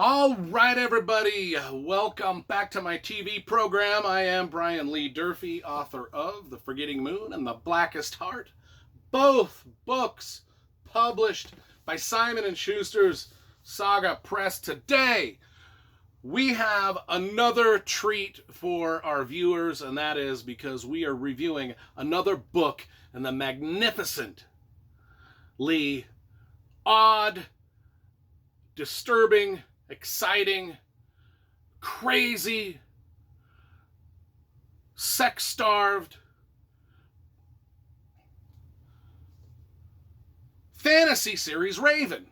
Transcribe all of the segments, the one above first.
All right, everybody, welcome back to my TV program. I am Brian Lee Durfee, author of The Forgetting Moon and The Blackest Heart, both books published by Simon & Schuster's Saga Press. Today, we have another treat for our viewers, and that is because we are reviewing another book in the magnificently odd, disturbing, exciting, crazy, sex-starved, fantasy series Wherein.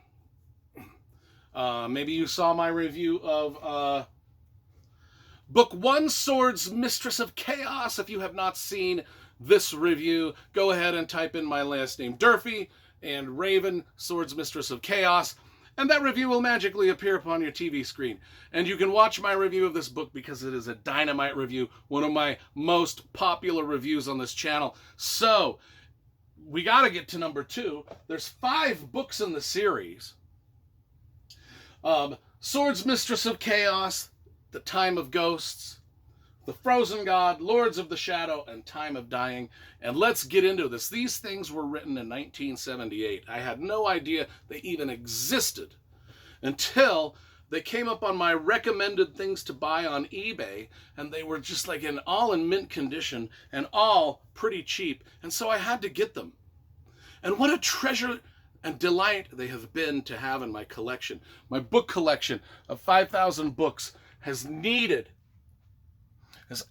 Maybe you saw my review of Book 1, Swords, Mistress of Chaos. If you have not seen this review, go ahead and type in my last name, Durfee, and Wherein, Swords, Mistress of Chaos, and that review will magically appear upon your TV screen. And you can watch my review of this book because it is a dynamite review, one of my most popular reviews on this channel. So, we got to get to number 2. There's 5 books in the series. Swords, Mistress of Chaos, The Time of Ghosts, The Frozen God, Lords of the Shadow, and Time of Dying. And let's get into this. These things were written in 1978. I had no idea they even existed until they came up on my recommended things to buy on eBay, and they were just like all in mint condition and all pretty cheap. And so I had to get them. And what a treasure and delight they have been to have in my collection. My book collection of 5,000 books has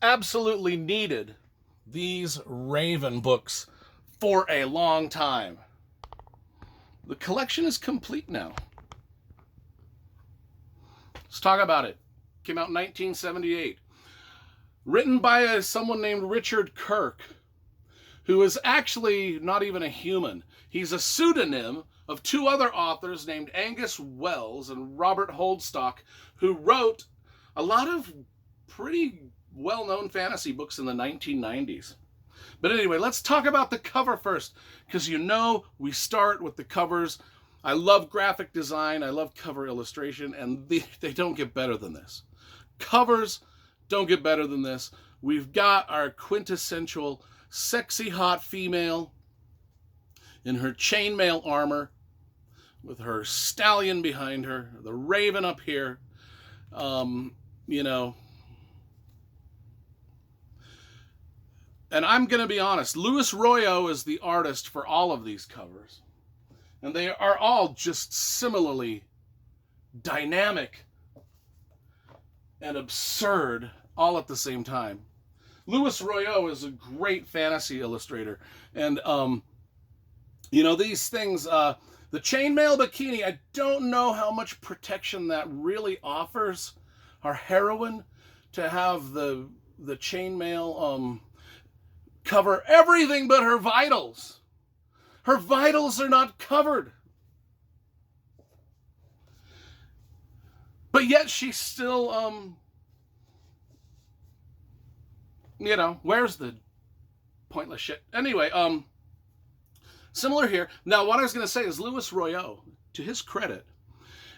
absolutely needed these Wherein books for a long time. The collection is complete now. Let's talk about it. Came out in 1978. Written by someone named Richard Kirk, who is actually not even a human. He's a pseudonym of 2 other authors named Angus Wells and Robert Holdstock, who wrote a lot of pretty well-known fantasy books in the 1990s. But anyway, let's talk about the cover first, because we start with the covers. I love graphic design, I love cover illustration, and they don't get better than this. Covers don't get better than this. We've got our quintessential sexy hot female in her chainmail armor with her stallion behind her, the raven up here, And I'm going to be honest, Louis Royo is the artist for all of these covers. And they are all just similarly dynamic and absurd all at the same time. Louis Royo is a great fantasy illustrator. And, these things, the chainmail bikini, I don't know how much protection that really offers our heroine to have the chainmail cover everything but her vitals. Her vitals are not covered. But yet she's still, wears the pointless shit. Anyway, similar here. Now, what I was going to say is Louis Royo, to his credit,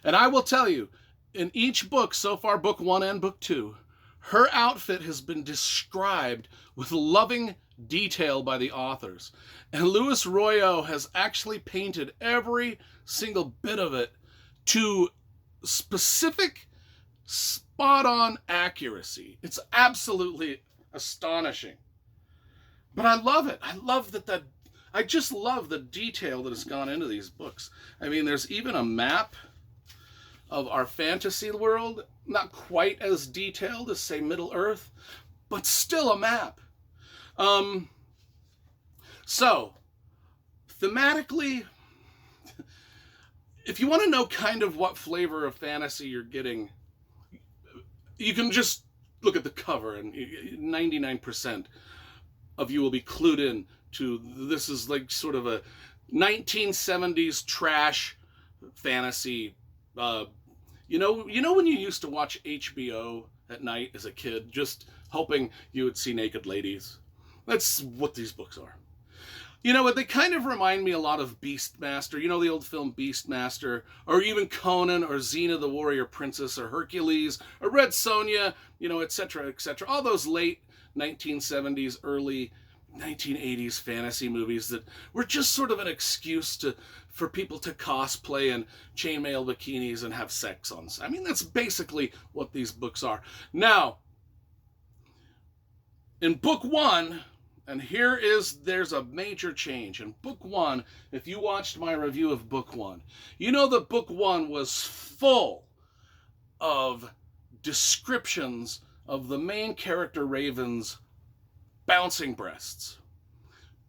and I will tell you, in each book so far, book 1 and book 2, her outfit has been described with loving detail by the authors. And Louis Royo has actually painted every single bit of it to specific, spot-on accuracy. It's absolutely astonishing. But I love it. I just love the detail that has gone into these books. I mean, there's even a map of our fantasy world, not quite as detailed as, say, Middle-earth, but still a map. So, thematically, if you want to know kind of what flavor of fantasy you're getting, you can just look at the cover, and 99% of you will be clued in to this is like sort of a 1970s trash fantasy. You know when you used to watch HBO at night as a kid, just hoping you would see naked ladies? That's what these books are. You know what? They kind of remind me a lot of Beastmaster. You know the old film Beastmaster, or even Conan, or Xena the Warrior Princess, or Hercules, or Red Sonja, you know, etc., etc. All those late 1970s, early 1980s fantasy movies that were just sort of an excuse for people to cosplay in chainmail bikinis and have sex on. I mean, that's basically what these books are. Now, in book one, and there's a major change. In book one, if you watched my review of book one, you know that book one was full of descriptions of the main character Raven's bouncing breasts.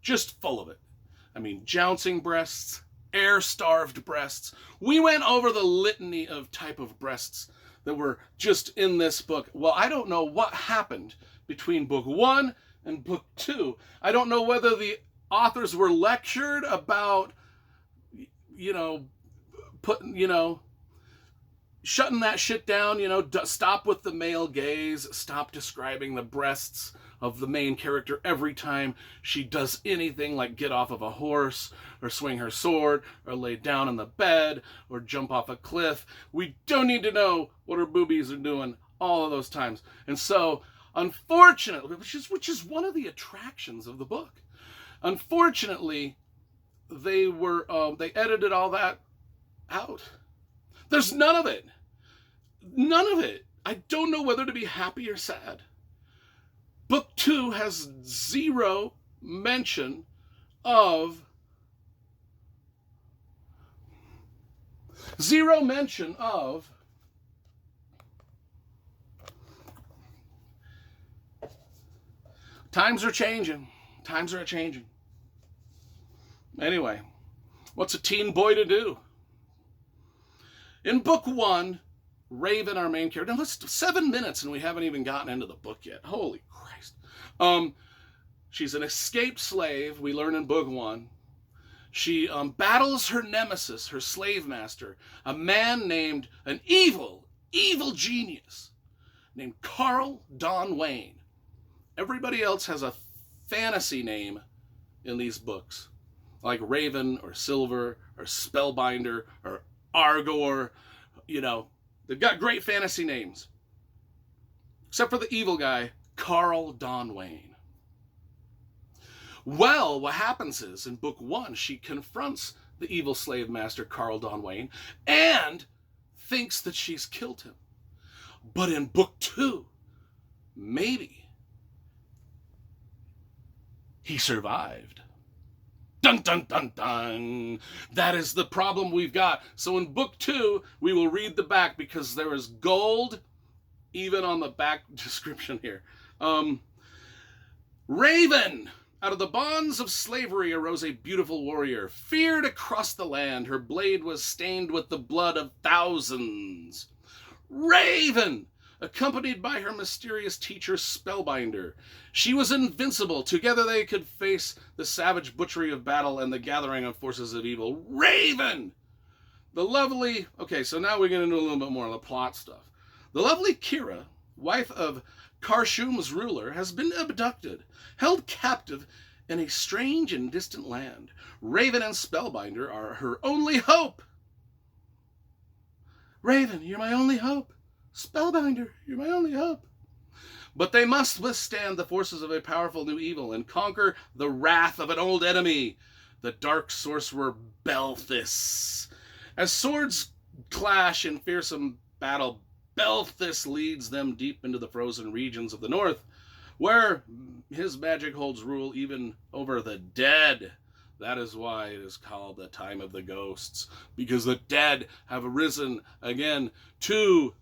Just full of it. I mean, jouncing breasts, air-starved breasts. We went over the litany of type of breasts that were just in this book. Well, I don't know what happened between book one and book two. I don't know whether the authors were lectured about, shutting that shit down, stop with the male gaze, stop describing the breasts of the main character every time she does anything like get off of a horse or swing her sword or lay down in the bed or jump off a cliff. We don't need to know what her boobies are doing all of those times. And so, unfortunately, which is one of the attractions of the book, unfortunately, they edited all that out. There's none of it. None of it. I don't know whether to be happy or sad. Book two has zero mention of times are changing. Times are changing. Anyway, what's a teen boy to do? In book one, Raven, our main character. Now, 7 minutes and we haven't even gotten into the book yet. Holy Christ. She's an escaped slave, we learn in book one. She battles her nemesis, her slave master, a man named, an evil genius, named Carl Don Wayne. Everybody else has a fantasy name in these books, like Raven or Silver or Spellbinder or Argor. They've got great fantasy names. Except for the evil guy, Carl Don Wayne. Well, what happens is, in book one, she confronts the evil slave master, Carl Don Wayne, and thinks that she's killed him. But in book two, maybe he survived. Dun, dun, dun, dun. That is the problem we've got. So in book two, we will read the back because there is gold even on the back description here. Raven, out of the bonds of slavery arose a beautiful warrior, feared across the land. Her blade was stained with the blood of thousands. Raven, accompanied by her mysterious teacher Spellbinder. She was invincible. Together they could face the savage butchery of battle and the gathering of forces of evil. Raven! The lovely... Okay, so now we get into a little bit more of the plot stuff. The lovely Kira, wife of Karshum's ruler, has been abducted, held captive in a strange and distant land. Raven and Spellbinder are her only hope. Raven, you're my only hope. Spellbinder, you're my only hope. But they must withstand the forces of a powerful new evil and conquer the wrath of an old enemy, the dark sorcerer Belthis. As swords clash in fearsome battle, Belthis leads them deep into the frozen regions of the north, where his magic holds rule even over the dead. That is why it is called the time of the ghosts, because the dead have arisen again to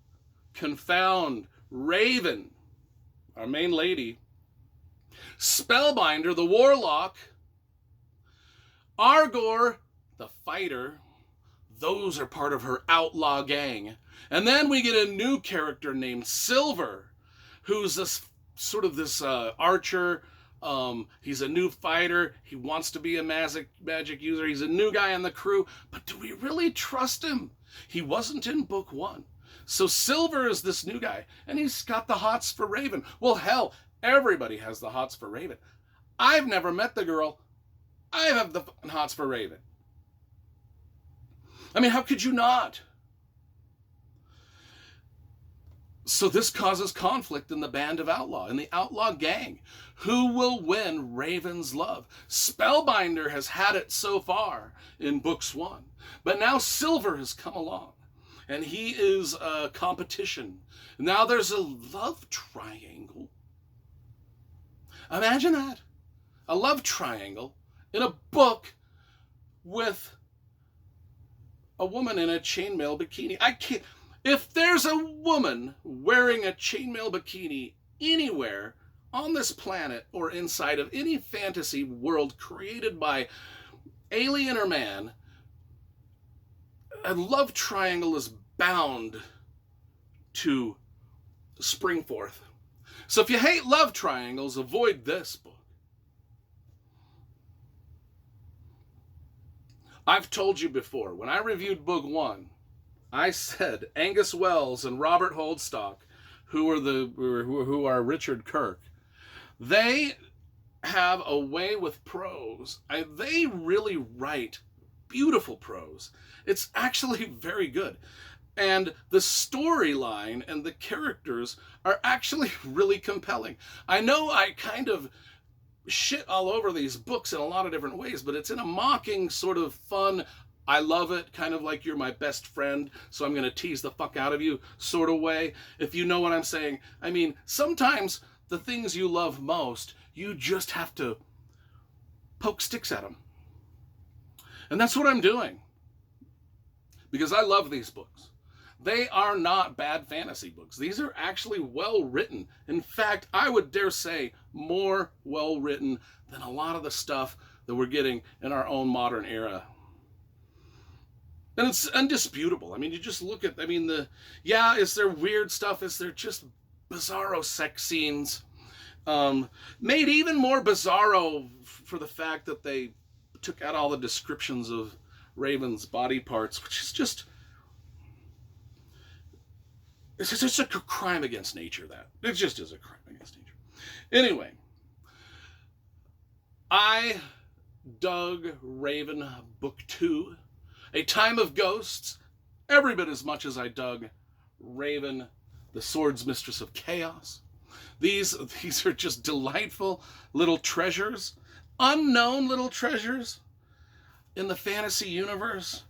confound Raven, our main lady, Spellbinder, the warlock, Argor, the fighter. Those are part of her outlaw gang. And then we get a new character named Silver, who's this archer. He's a new fighter. He wants to be a magic user. He's a new guy on the crew. But do we really trust him? He wasn't in book one. So Silver is this new guy, and he's got the hots for Raven. Well, hell, everybody has the hots for Raven. I've never met the girl. I have the fucking hots for Raven. I mean, how could you not? So this causes conflict in the band of outlaw, in the outlaw gang. Who will win Raven's love? Spellbinder has had it so far in books 1, but now Silver has come along, and he is a competition. Now there's a love triangle. Imagine that. A love triangle in a book with a woman in a chainmail bikini. I can't... If there's a woman wearing a chainmail bikini anywhere on this planet or inside of any fantasy world created by alien or man, a love triangle is bound to spring forth. So if you hate love triangles, avoid this book. I've told you before, when I reviewed book 1, I said Angus Wells and Robert Holdstock, who are Richard Kirk, they have a way with prose. They really write beautiful prose. It's actually very good. And the storyline and the characters are actually really compelling. I know I kind of shit all over these books in a lot of different ways, but it's in a mocking, sort of fun, I love it, kind of like you're my best friend, so I'm going to tease the fuck out of you sort of way, if you know what I'm saying. I mean, sometimes the things you love most, you just have to poke sticks at them. And that's what I'm doing. Because I love these books. They are not bad fantasy books. These are actually well written. In fact, I would dare say more well written than a lot of the stuff that we're getting in our own modern era. And it's undisputable. I mean, you just look at, is there weird stuff? Is there just bizarro sex scenes? Made even more bizarro for the fact that they took out all the descriptions of Raven's body parts, which is just... It's just a crime against nature, that. It just is a crime against nature. Anyway, I dug Raven Book 2, A Time of Ghosts, every bit as much as I dug Raven, the Sword's Mistress of Chaos. These are just delightful little treasures, unknown little treasures in the fantasy universe.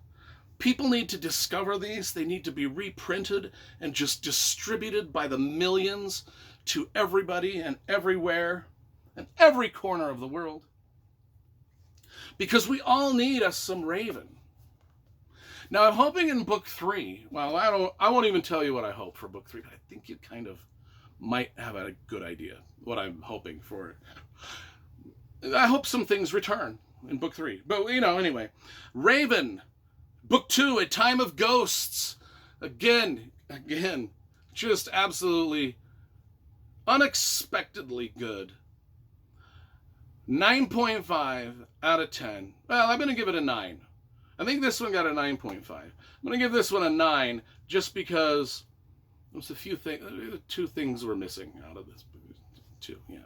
People need to discover these. They need to be reprinted and just distributed by the millions to everybody and everywhere and every corner of the world. Because we all need us some Raven. Now, I'm hoping in book 3, I won't even tell you what I hope for book 3, but I think you kind of might have a good idea what I'm hoping for. I hope some things return in book 3. But, anyway. Raven, book 2, A Time of Ghosts. Again, just absolutely unexpectedly good. 9.5 out of 10. Well, I'm going to give it a 9. I think this one got a 9.5. I'm going to give this one a 9 just because there's two things were missing out of this. 2, yeah.